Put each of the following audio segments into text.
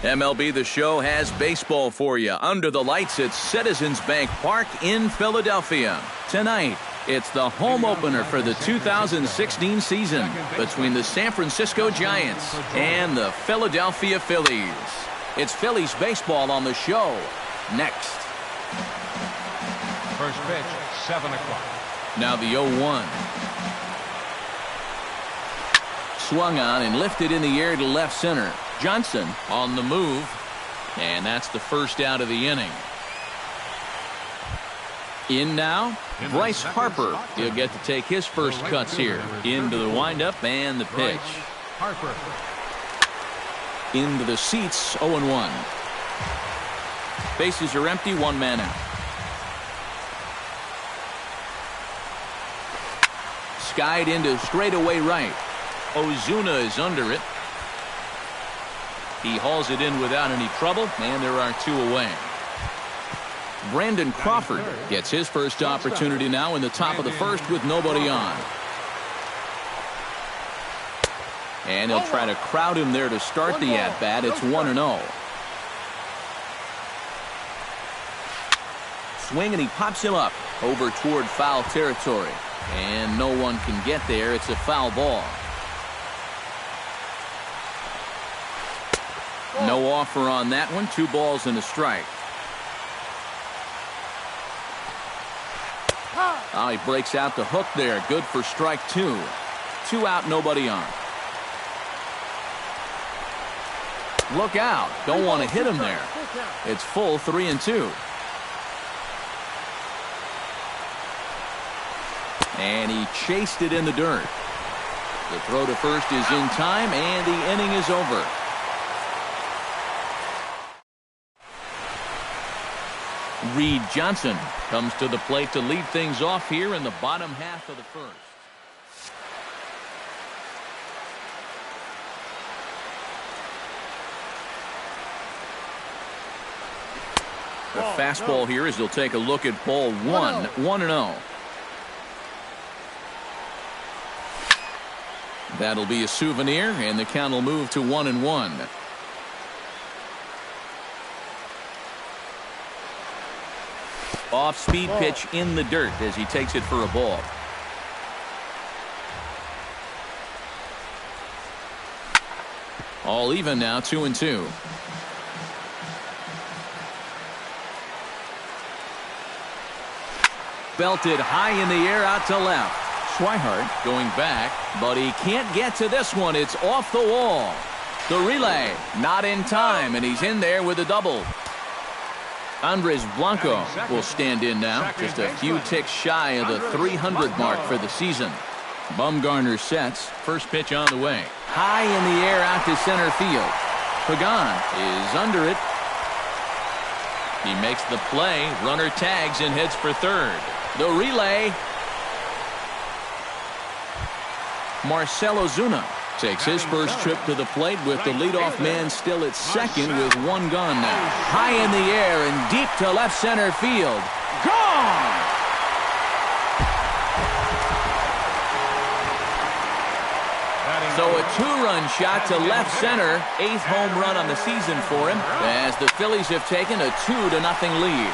MLB The Show has baseball for you under the lights at Citizens Bank Park in Philadelphia. Tonight, it's the home opener for the 2016 season between the San Francisco Giants and the Philadelphia Phillies. It's Phillies baseball on the show next. First pitch, 7 o'clock. Now the 0-1. Swung on and lifted in the air to left center. Johnson on the move, and that's the first out of the inning. In now, Bryce Harper. He'll get to take his first cuts here. Into the windup and the pitch. Harper. Into the seats, 0-1. Bases are empty, one man out. Skied into straightaway right. Ozuna is under it. He hauls it in without any trouble, and there are two away. Brandon Crawford gets his first opportunity now in the top of the first with nobody on. And he'll try to crowd him there to start the at-bat. It's 1-0. Swing, and he pops him up over toward foul territory. And no one can get there. It's a foul ball. No offer on that one. 2 balls and a strike. Oh, he breaks out the hook there. Good for strike 2. 2 out, nobody on. Look out. Don't want to hit him there. It's full 3-2. And he chased it in the dirt. The throw to first is in time, and the inning is over. Reed Johnson comes to the plate to lead things off here in the bottom half of the first. The fastball here as he'll take a look at ball 1, 1-0. That'll be a souvenir, and the count will move to 1-1. Off-speed pitch in the dirt as he takes it for a ball. All even now, 2-2. Belted high in the air out to left. Swihart going back, but he can't get to this one. It's off the wall. The relay not in time, and he's in there with a double. Andres Blanco will stand in now, just a few ticks shy of the 300 mark for the season. Bumgarner sets. First pitch on the way. High in the air out to center field. Pagan is under it. He makes the play. Runner tags and heads for third. The relay. Marcell Ozuna takes his first trip to the plate with the leadoff man still at second with 1 gone now. High in the air and deep to left center field. Gone! So a 2-run shot to left center. 8th home run on the season for him as the Phillies have taken a 2-0 lead.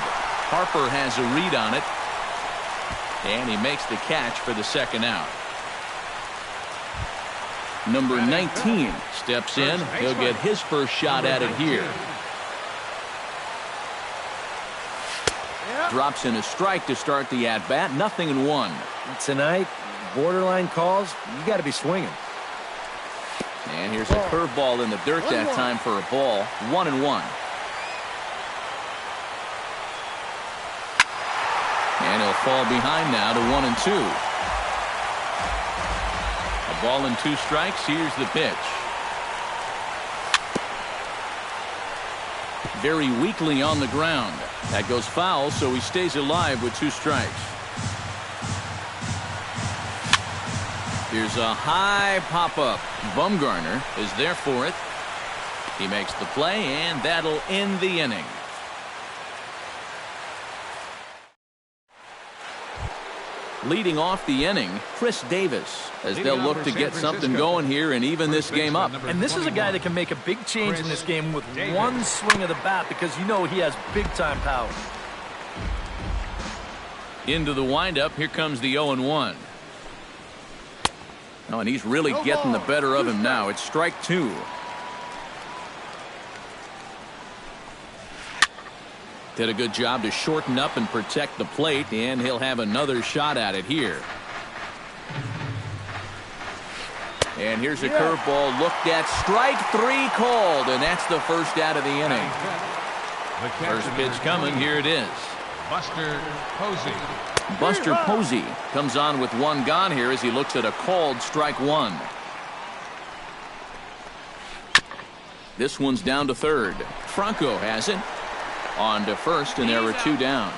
Harper has a read on it. And he makes the catch for the second out. Number 19 steps in. He'll get his first shot at it here. Drops in a strike to start the at-bat. 0-1. Tonight, borderline calls, you got to be swinging. And here's a curveball in the dirt that time for a ball. 1-1. And he'll fall behind now to 1-2. A ball and 2 strikes. Here's the pitch. Very weakly on the ground. That goes foul, so he stays alive with 2 strikes. Here's a high pop-up. Bumgarner is there for it. He makes the play, and that'll end the inning. Leading off the inning, Chris Davis, as they'll look to get something going here and even this game up. And this is a guy that can make a big change in this game with one swing of the bat, because you know he has big-time power. Into the windup, here comes the 0-1. Oh, and he's really getting the better of him now. It's strike two. Did a good job to shorten up and protect the plate, and he'll have another shot at it here. And here's a curveball looked at. Strike three called, and that's the first out of the inning. First pitch coming. Here it is. Buster Posey. Buster Posey comes on with one gone here as he looks at a called strike one. This one's down to third. Franco has it. On to first, and there are two down.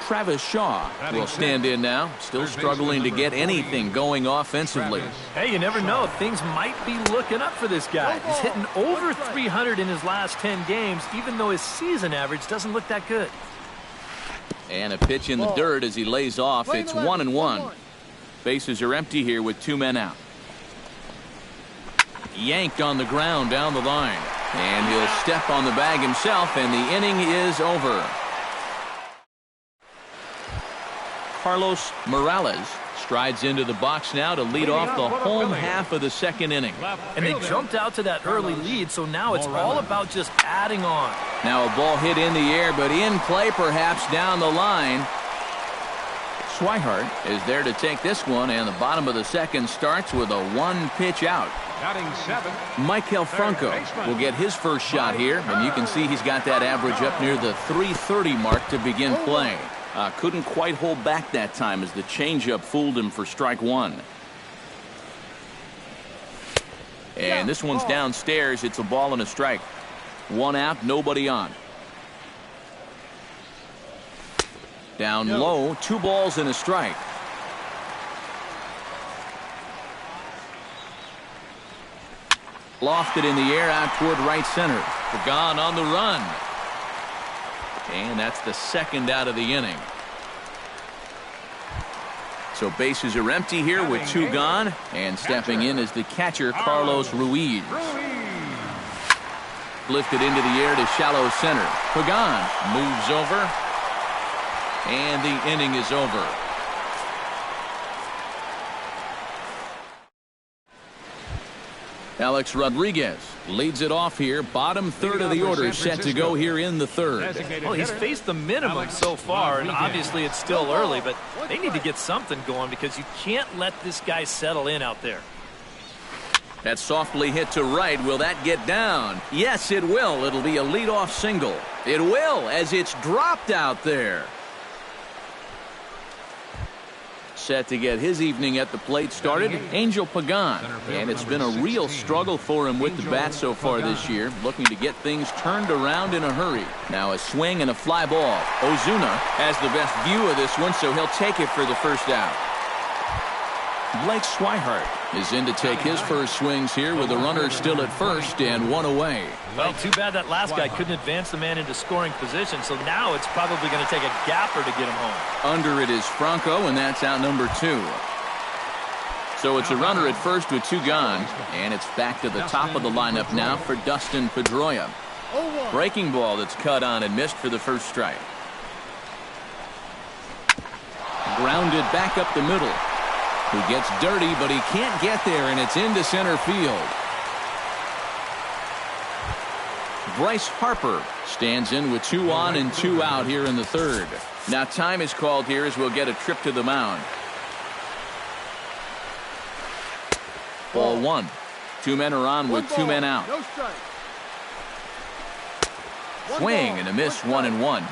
Travis Shaw will stand in now, still struggling to get anything going offensively. Hey, you never know. Things might be looking up for this guy. He's hitting over 300 in his last 10 games, even though his season average doesn't look that good. And a pitch in the dirt as he lays off. It's 1-1. Bases are empty here with two men out. Yanked on the ground down the line. And he'll step on the bag himself, and the inning is over. Carlos Morales strides into the box now to lead off the home half of the second inning. And they jumped out to that early lead, so now it's all about just adding on. Now a ball hit in the air, but in play perhaps down the line. Swihart is there to take this one, and the bottom of the second starts with a one-pitch out. Batting seven. Michael Franco will get his first shot here, and you can see he's got that average up near the 330 mark to begin play. Couldn't quite hold back that time as the changeup fooled him for strike one. And this one's downstairs. It's a ball and a strike. One out, nobody on. Down low, 2 balls and a strike. Lofted in the air out toward right center. Gone on the run. And that's the second out of the inning. So bases are empty here with 2 gone. And stepping in is the catcher, Carlos Ruiz. Lifted into the air to shallow center. Pagan moves over. And the inning is over. Alex Rodriguez leads it off here. Bottom third of the order set to go here in the third. Well, he's faced the minimum so far, and obviously it's still early, but they need to get something going because you can't let this guy settle in out there. That's softly hit to right. Will that get down? Yes, it will. It'll be a leadoff single. It will, as it's dropped out there. Set to get his evening at the plate started, Angel Pagan. And it's been a real struggle for him with the bat so far this year, looking to get things turned around in a hurry. Now a swing and a fly ball. Ozuna has the best view of this one, so he'll take it for the first out. Blake Swihart is in to take his first swings here with the runner still at first and one away. Well, too bad that last guy couldn't advance the man into scoring position, so now it's probably going to take a gapper to get him home. Under it is Franco, and that's out number 2. So it's a runner at first with 2 gone, and it's back to the top of the lineup now for Dustin Pedroia. Breaking ball that's cut on and missed for the first strike. Grounded back up the middle. He gets dirty, but he can't get there, and it's into center field. Bryce Harper stands in with 2 on and 2 out here in the third. Now time is called here as we'll get a trip to the mound. Ball 1. 2 men are on with 2 men out. Swing and a miss, 1-1.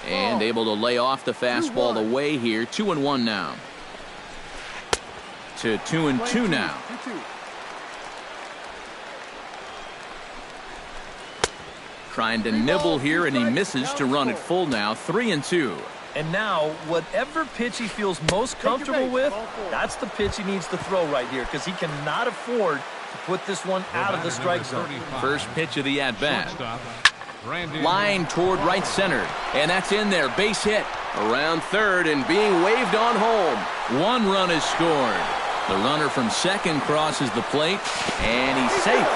And able to lay off the fastball away here. 2-1 now. To 2-2 now. Trying to nibble here, and he misses to run it full now. 3-2. And now, whatever pitch he feels most comfortable with, that's the pitch he needs to throw right here, because he cannot afford to put this one out of the strike zone. First pitch of the at-bat. Line toward right center. And that's in there. Base hit. Around third and being waved on home. 1 run is scored. The runner from second crosses the plate. And he's safe.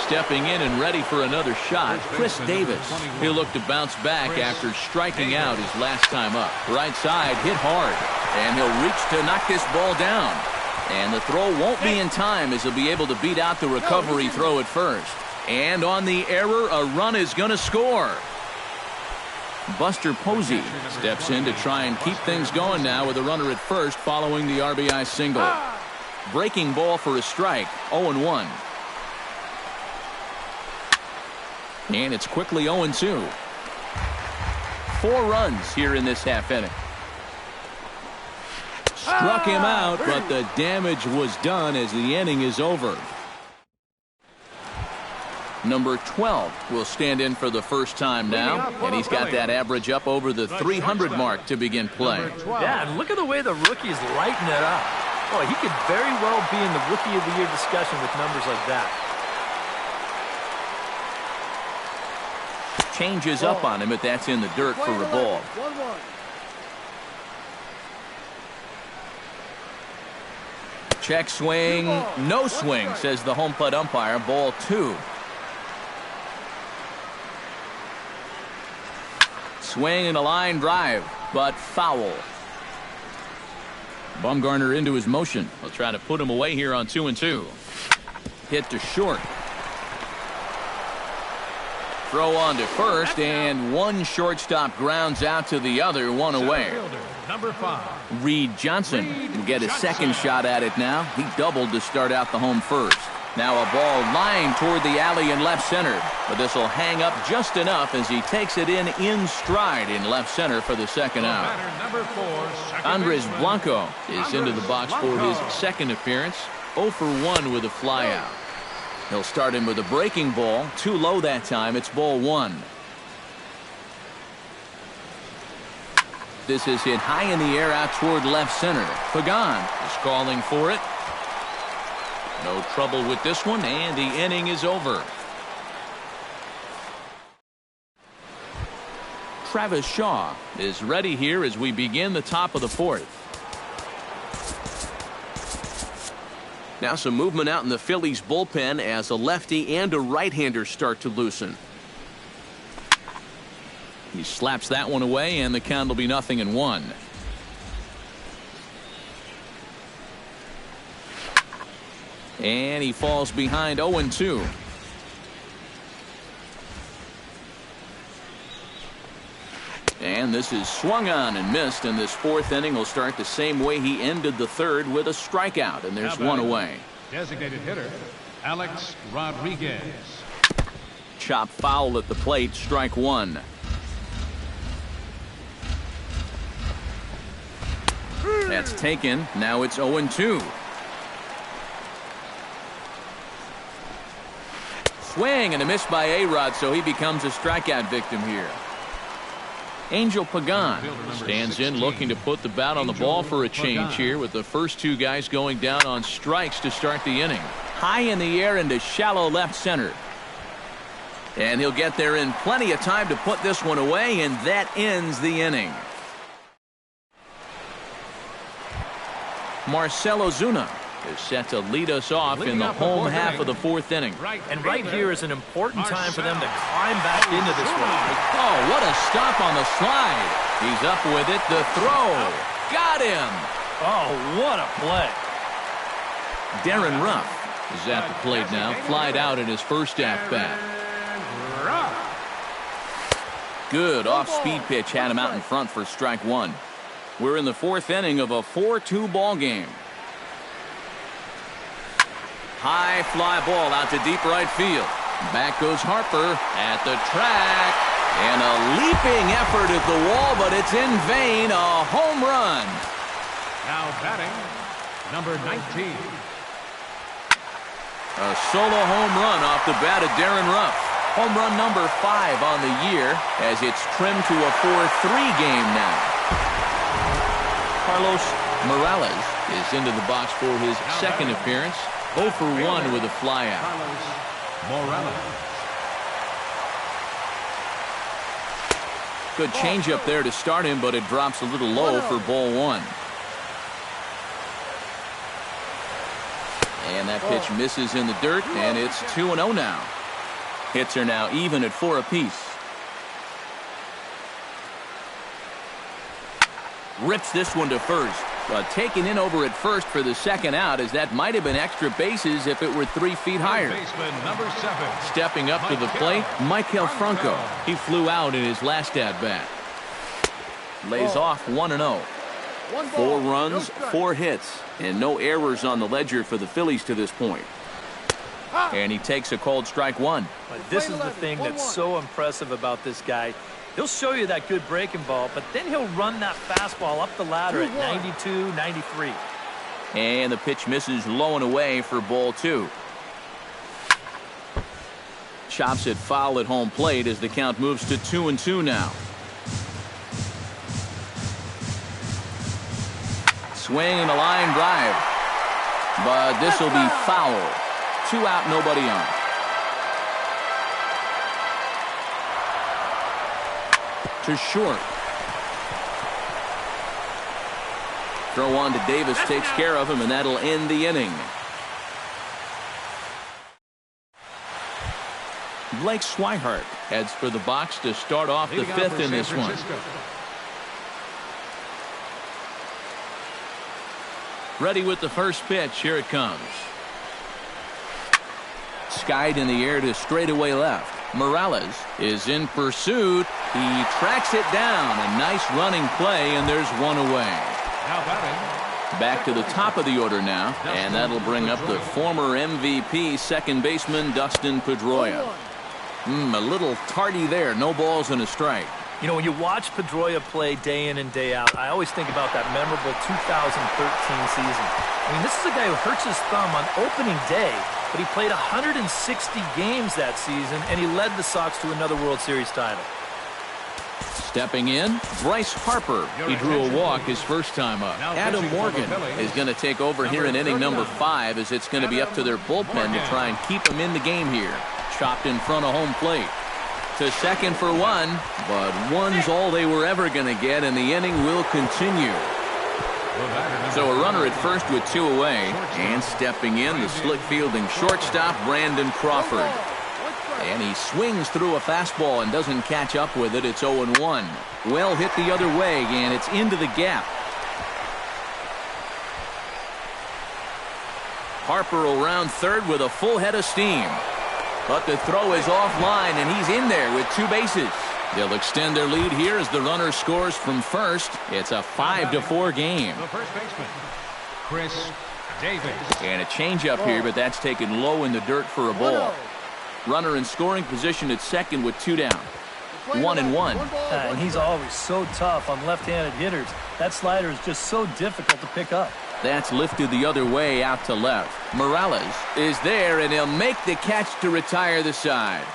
Stepping in and ready for another shot, Chris Davis. He'll look to bounce back after striking out his last time up. Right side hit hard. And he'll reach to knock this ball down. And the throw won't be in time as he'll be able to beat out the recovery throw at first. And on the error, a run is going to score. Buster Posey steps in to try and keep things going now with a runner at first following the RBI single. Breaking ball for a strike, 0-1. And it's quickly 0-2. 4 runs here in this half inning. Struck him out, but the damage was done as the inning is over. Number 12 will stand in for the first time now, and he's got that average up over the 300 mark to begin play. Yeah, and look at the way the rookie's lighting it up. Boy, he could very well be in the Rookie of the Year discussion with numbers like that. Changes up on him, but that's in the dirt for a ball. Check swing, no swing, says the home plate umpire. Ball 2. Swing and a line drive, but foul. Bumgarner into his motion. He'll try to put him away here on 2-2. Hit to short. Throw on to first, and one shortstop grounds out to the other, 1 away. Number 5. Reed Johnson will get a second shot at it now. He doubled to start out the home first. Now a ball lined toward the alley in left center, but this will hang up just enough as he takes it in stride in left center for the second out. Number 4, Andres Blanco is into the box for his second appearance. 0 for 1 with a flyout. He'll start him with a breaking ball. Too low that time. It's ball 1. This is hit high in the air out toward left center. Pagan is calling for it. No trouble with this one, and the inning is over. Travis Shaw is ready here as we begin the top of the 4th. Now some movement out in the Phillies bullpen as a lefty and a right-hander start to loosen. He slaps that one away, and the count will be 0-1. And he falls behind 0-2. And this is swung on and missed, and this 4th inning will start the same way he ended the 3rd with a strikeout, and there's 1 away. Designated hitter, Alex Rodriguez. Chop foul at the plate, strike 1. That's taken. Now it's 0-2. Swing and a miss by A-Rod, so he becomes a strikeout victim here. Angel Pagan stands in looking to put the bat on the ball for a change here with the first 2 guys going down on strikes to start the inning. High in the air into shallow left center. And he'll get there in plenty of time to put this one away, and that ends the inning. Marcell Ozuna is set to lead us off in the home half of the 4th inning. And right here is an important time for them to climb back into this one. Oh, what a stop on the slide. He's up with it. The throw. Got him. Oh, what a play. Darren Ruff is at the plate now. Flied out in his first at-bat. Good off-speed pitch had him out in front for strike 1. We're in the 4th inning of a 4-2 ball game. High fly ball out to deep right field. Back goes Harper at the track. And a leaping effort at the wall, but it's in vain. A home run. Now batting, number 19. A solo home run off the bat of Darren Ruff. Home run number 5 on the year as it's trimmed to a 4-3 game now. Carlos Morales is into the box for his second appearance. 0 for 1 with a flyout. Morales. Good changeup there to start him, but it drops a little low for ball 1. And that pitch misses in the dirt, and it's 2-0 now. Hits are now even at 4 apiece. Rips this one to first, but taken in over at first for the second out, as that might have been extra bases if it were 3 feet higher. Baseman number 7. Stepping up to the plate, Michael Franco. He flew out in his last at-bat. Lays off 1-0. 4 runs, 4 hits, and no errors on the ledger for the Phillies to this point. And he takes a called strike 1. But this is the thing that's so impressive about this guy. He'll show you that good breaking ball, but then he'll run that fastball up the ladder at 92, 93. And the pitch misses low and away for ball 2. Chops it foul at home plate as the count moves to 2-2 now. Swing and a line drive. But this will be foul. 2 out, nobody on. To short. Throw on to Davis takes care of him, and that'll end the inning. Blake Swihart heads for the box to start off the 5th in this one. Ready with the first pitch. Here it comes. Skied in the air to straightaway left. Morales is in pursuit. He tracks it down. A nice running play, and there's 1 away. Now batting. Back to the top of the order now, and that'll bring up the former MVP second baseman Dustin Pedroia. A little tardy there. No balls and a strike. You know, when you watch Pedroia play day in and day out, I always think about that memorable 2013 season. I mean, this is a guy who hurts his thumb on opening day, but he played 160 games that season, and he led the Sox to another World Series title. Stepping in, Bryce Harper. He drew a walk his first time up. Adam Morgan is going to take over here in inning number 5, as it's going to be up to their bullpen to try and keep him in the game here. Chopped in front of home plate. To second for 1, but 1's all they were ever going to get, and the inning will continue. So a runner at first with 2 away, and stepping in, the slick fielding shortstop Brandon Crawford. And he swings through a fastball and doesn't catch up with it. It's 0-1. Well hit the other way, and it's into the gap. Harper will round third with a full head of steam. But the throw is offline, and he's in there with 2 bases. They'll extend their lead here as the runner scores from first. It's a 5-4 game. The first baseman, Chris Davis. And a changeup here, but that's taken low in the dirt for a ball. Runner in scoring position at second with 2 down. 1-1. And he's always so tough on left-handed hitters. That slider is just so difficult to pick up. That's lifted the other way out to left. Morales is there, and he'll make the catch to retire the side.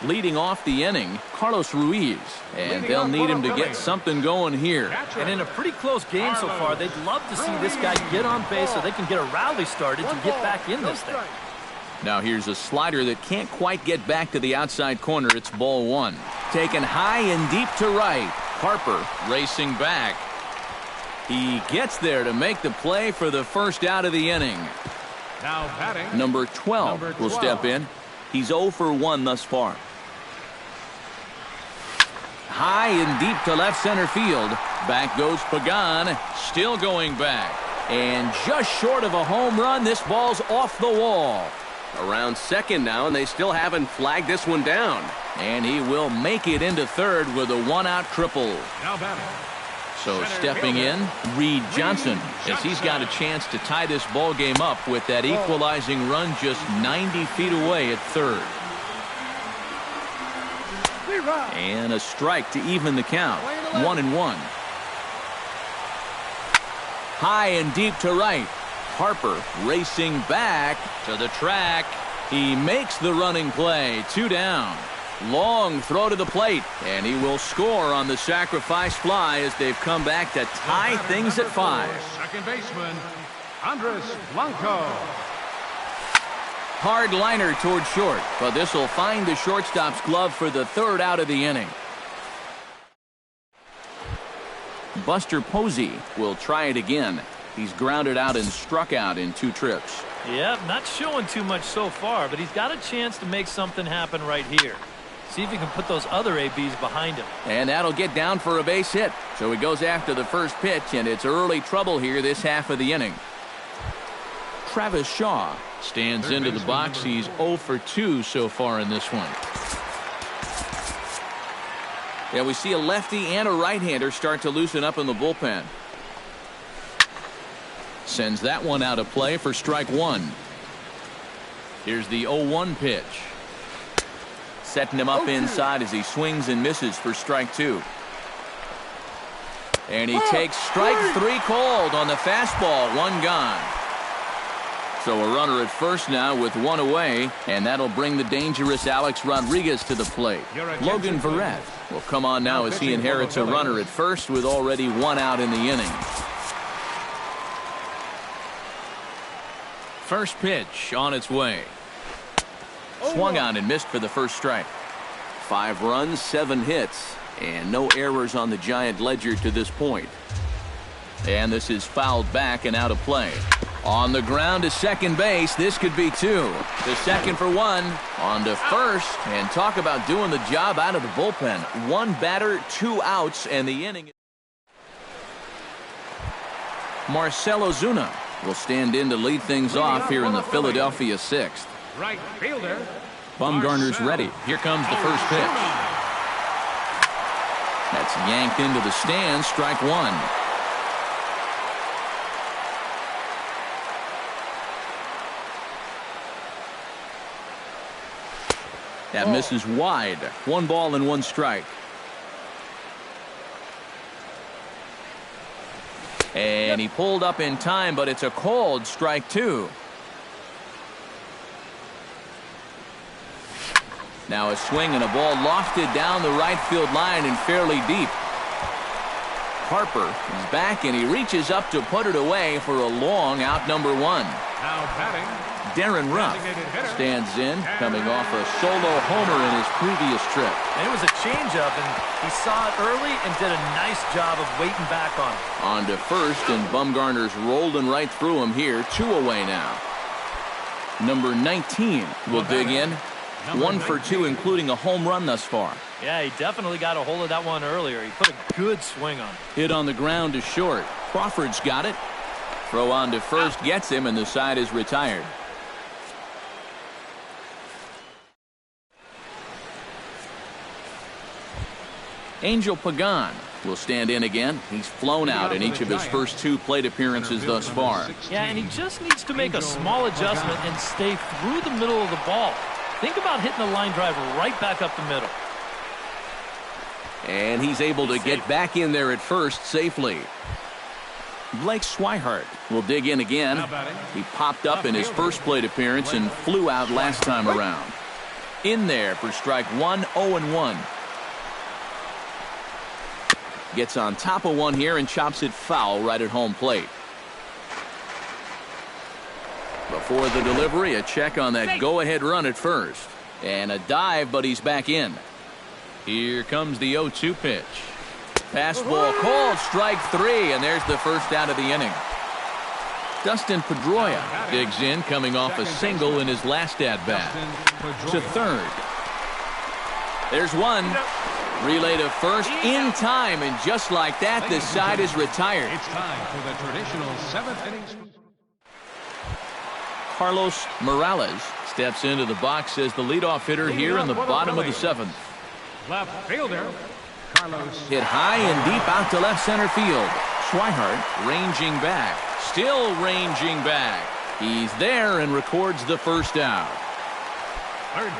Leading off the inning, Carlos Ruiz, and they'll need him to get something going here. And in a pretty close game so far, they'd love to see this guy get on base so they can get a rally started to get back in this thing. Now here's a slider that can't quite get back to the outside corner. It's ball 1. Taken high and deep to right. Harper racing back. He gets there to make the play for the first out of the inning. Now batting. Number 12 will step in. He's 0 for 1 thus far. High and deep to left center field. Back goes Pagan. Still going back. And just short of a home run, this ball's off the wall. Around second now, and they still haven't flagged this one down. And he will make it into third with a 1-out triple. Now batting. So stepping in, Reed Johnson, as he's got a chance to tie this ball game up with that equalizing run just 90 feet away at third. And a strike to even the count. 1-1. High and deep to right. Harper racing back to the track. He makes the running play. 2 down. Long throw to the plate, and he will score on the sacrifice fly as they've come back to tie things at 5. Second baseman, Andres Blanco. Hard liner toward short, but this will find the shortstop's glove for the 3rd out of the inning. Buster Posey will try it again. He's grounded out and struck out in 2 trips. Yep, not showing too much so far, but he's got a chance to make something happen right here. See if he can put those other ABs behind him. And that'll get down for a base hit. So he goes after the first pitch, and it's early trouble here this half of the inning. Travis Shaw stands into the box. He's 0 for 2 so far in this one. Yeah, we see a lefty and a right-hander start to loosen up in the bullpen. Sends that one out of play for strike 1. Here's the 0-1 pitch. Setting him up inside as he swings and misses for strike 2. And he takes strike 3 called on the fastball. 1 gone. So a runner at first now with 1 away, and that'll bring the dangerous Alex Rodriguez to the plate. Logan Verrett will come on now as he inherits a runner at first with already 1 out in the inning. First pitch on its way. Swung on and missed for the first strike. 5 runs, 7 hits, and no errors on the Giant ledger to this point. And this is fouled back and out of play. On the ground to second base, this could be 2. To second for 1. On to first, and talk about doing the job out of the bullpen. 1 batter, 2 outs, and the inning. Marcell Ozuna will stand in to lead things off here in the Philadelphia 6th. Right fielder. Bumgarner's ready. Here comes the first pitch. That's yanked into the stands. Strike 1. That misses wide. 1 ball and 1 strike. And he pulled up in time, but it's a called strike 2. Now a swing and a ball lofted down the right field line and fairly deep. Harper is back, and he reaches up to put it away for a long out number 1. Now batting, Darren Ruff stands in, coming off a solo homer in his previous trip. And it was a changeup, and he saw it early and did a nice job of waiting back on it. On to first, and Bumgarner's rolling right through him here. 2 away now. Number 19 will dig in. 1 for 2, including a home run thus far. Yeah, he definitely got a hold of that one earlier. He put a good swing on it. Hit on the ground to short. Crawford's got it. Throw on to first gets him, and the side is retired. Angel Pagan will stand in again. He's flown out in each of his first 2 plate appearances thus far. Yeah, and he just needs to make a small adjustment and stay through the middle of the ball. Think about hitting a line drive right back up the middle. And he's able to get back in there at first safely. Blake Swihart will dig in again. He popped up in his first plate appearance and flew out last time around. In there for strike 1, 0-1. Gets on top of one here and chops it foul right at home plate. Before the delivery, a check on that go-ahead run at first. And a dive, but he's back in. Here comes the 0-2 pitch. Fastball called, strike 3, and there's the first out of the inning. Dustin Pedroia digs in, coming off a single in his last at-bat. To third. There's one. Relay to first in time, and just like that, the side is retired. It's time for the traditional 7th inning. Carlos Morales steps into the box as the leadoff hitter here in the bottom of the 7th. Left fielder, Carlos. Hit high and deep out to left center field. Swihart ranging back. Still ranging back. He's there and records the first out.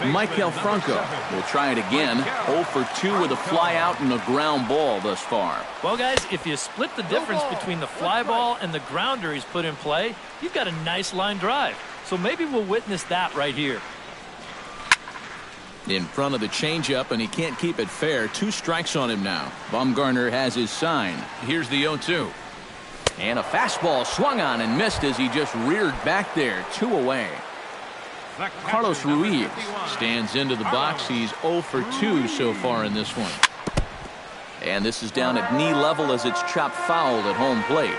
Michael Franco will try it again. 0 for 2 with a fly out and a ground ball thus far. Well, guys, if you split the difference between the fly ball and the grounder he's put in play, you've got a nice line drive. So maybe we'll witness that right here. In front of the changeup, and he can't keep it fair. 2 strikes on him now. Bumgarner has his sign. Here's the 0-2. And a fastball swung on and missed as he just reared back there. 2 away. Carlos Ruiz stands into the box. He's 0 for 2 so far in this one. And this is down at knee level as it's chopped foul at home plate.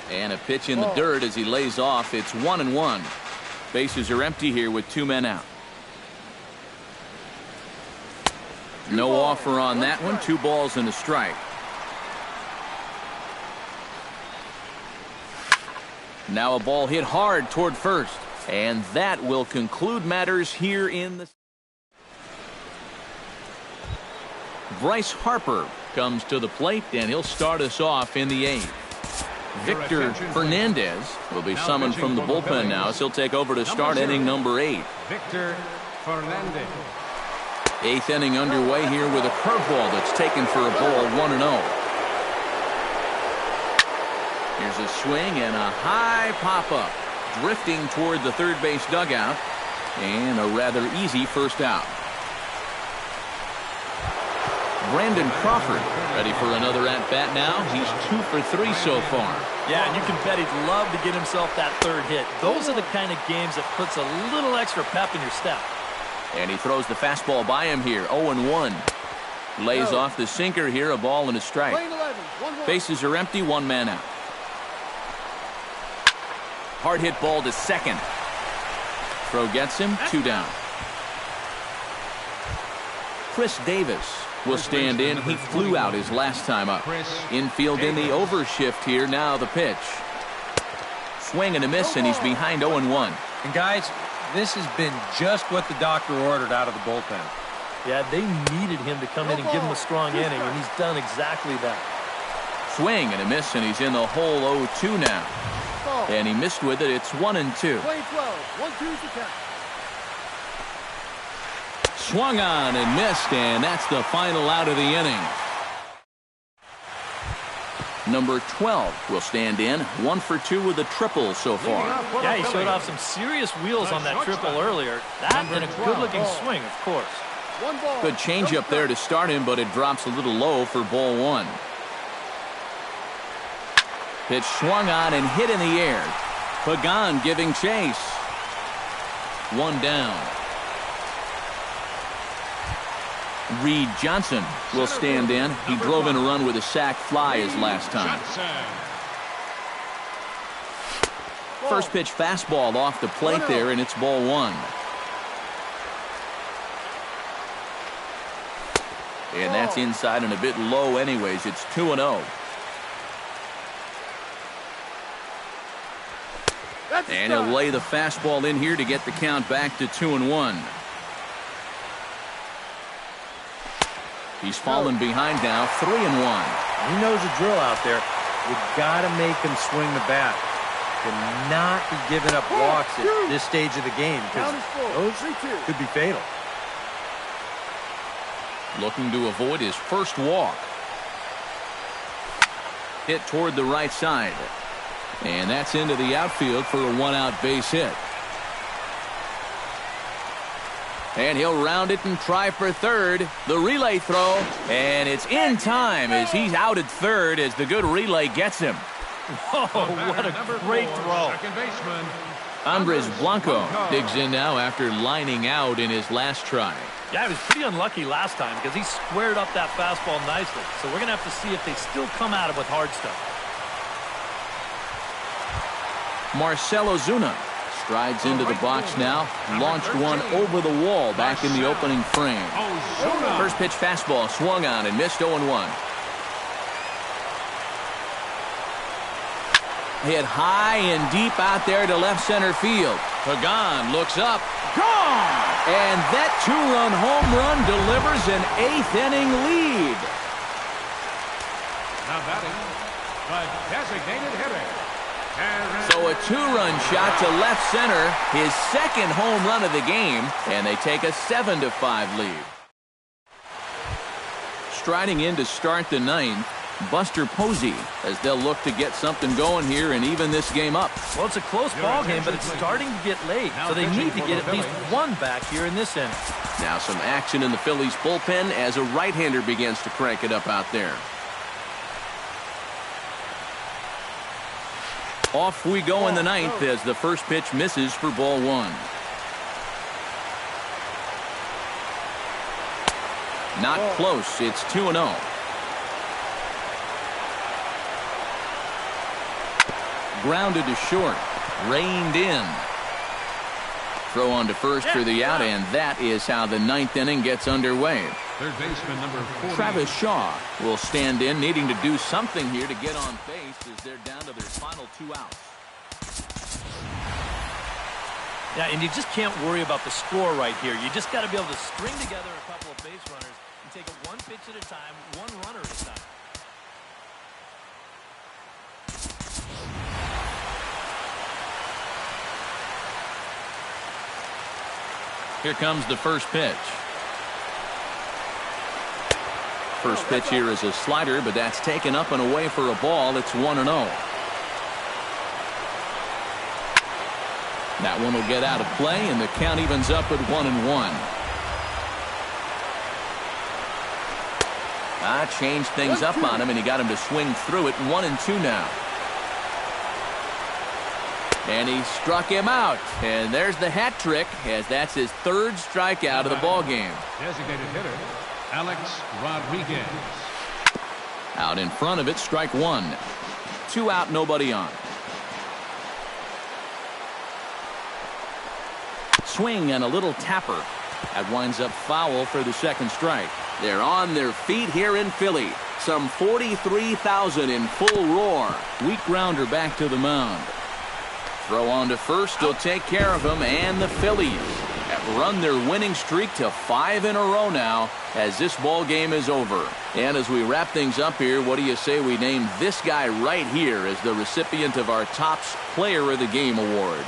And a pitch in the dirt as he lays off. It's 1-1. Bases are empty here with 2 men out. No offer on that one. 2 balls and a strike. Now a ball hit hard toward first. And that will conclude matters here in the... Bryce Harper comes to the plate, and he'll start us off in the 8th. Victor Fernandez will be summoned from the bullpen now, so he'll take over to start inning number 8. Victor Fernandez. 8th inning underway here with a curveball that's taken for a ball, 1-0. Here's a swing and a high pop-up, drifting toward the third base dugout, and a rather easy first out. Brandon Crawford ready for another at-bat now. He's 2 for 3 so far. Yeah, and you can bet he'd love to get himself that 3rd hit. Those are the kind of games that puts a little extra pep in your step. And he throws the fastball by him here, 0-1. Lays off the sinker here, a ball and a strike. Bases are empty, 1 man out. Hard hit ball to second. Throw gets him, 2 down. Chris Davis will stand in. He flew out his last time up. Infield in the overshift here. Now the pitch. Swing and a miss, and he's behind 0-1. And guys, this has been just what the doctor ordered out of the bullpen. Yeah, they needed him to come in and give him a strong inning, and he's done exactly that. Swing and a miss, and he's in the hole 0-2 now. And he missed with it. It's 1-2. Swung on and missed, and that's the final out of the inning. Number 12 will stand in, 1 for 2 with a triple so far. Yeah, he showed off some serious wheels on that triple earlier. That and a good-looking swing, of course. Good changeup there to start him, but it drops a little low for ball 1. Pitch swung on and hit in the air. Pagan giving chase. 1 down. Reed Johnson will stand in. He drove in a run with a sac fly his last time. First pitch fastball off the plate there, and it's ball 1. And that's inside and a bit low anyways. It's 2-0. And he'll lay the fastball in here to get the count back to 2-1. He's fallen behind now, 3-1. He knows the drill out there. You got to make him swing the bat. Cannot be giving up walks at this stage of the game, because those could be fatal. Looking to avoid his first walk. Hit toward the right side. And that's into the outfield for a 1-out base hit. And he'll round it and try for third. The relay throw, and it's in time as he's out at third as the good relay gets him. Oh, what a great throw. Andres Blanco digs in now after lining out in his last try. Yeah, he was pretty unlucky last time because he squared up that fastball nicely. So we're going to have to see if they still come at him with hard stuff. Marcell Ozuna strides into the box now. Launched one over the wall back in the opening frame. First pitch fastball swung on and missed 0-1. Hit high and deep out there to left center field. Pagan looks up. Gone! And that 2-run home run delivers an 8th inning lead. Now batting, the designated hitter. So a 2-run shot to left center, his second home run of the game, and they take a 7-5 lead. Striding in to start the 9th, Buster Posey, as they'll look to get something going here and even this game up. Well, it's a close ball game, but it's starting to get late, so they need to get at least one back here in this inning. Now some action in the Phillies bullpen as a right-hander begins to crank it up out there. Off we go in the ninth as the first pitch misses for ball one. Not close. It's 2-0. Grounded to short. Reined in. Throw on to first for the out, and that is how the ninth inning gets underway. Third baseman number 40. Travis Shaw will stand in, needing to do something here to get on base as they're down to their final 2 outs. Yeah, and you just can't worry about the score right here. You just got to be able to string together a couple of base runners and take it one pitch at a time, one runner at a time. Here comes the first pitch. First pitch here is a slider, but that's taken up and away for a ball. It's 1-0. That one will get out of play, and the count evens up at 1-1. Changed things up on him, and he got him to swing through it. 1-2 now. And he struck him out. And there's the hat trick, as that's his third strikeout of the ball game. Designated hitter, Alex Rodriguez. Out in front of it, strike one. 2 out, nobody on. Swing and a little tapper. That winds up foul for the second strike. They're on their feet here in Philly. Some 43,000 in full roar. Weak grounder back to the mound. Throw on to first. He'll take care of him. And the Phillies have run their winning streak to 5 in a row now as this ball game is over. And as we wrap things up here, what do you say we name this guy right here as the recipient of our Topps Player of the Game award?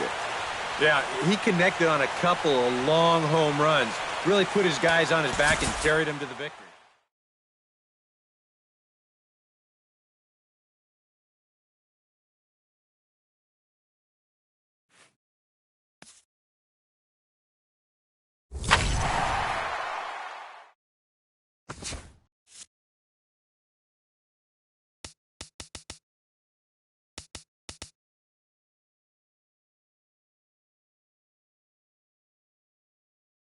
Yeah, he connected on a couple of long home runs. Really put his guys on his back and carried them to the victory.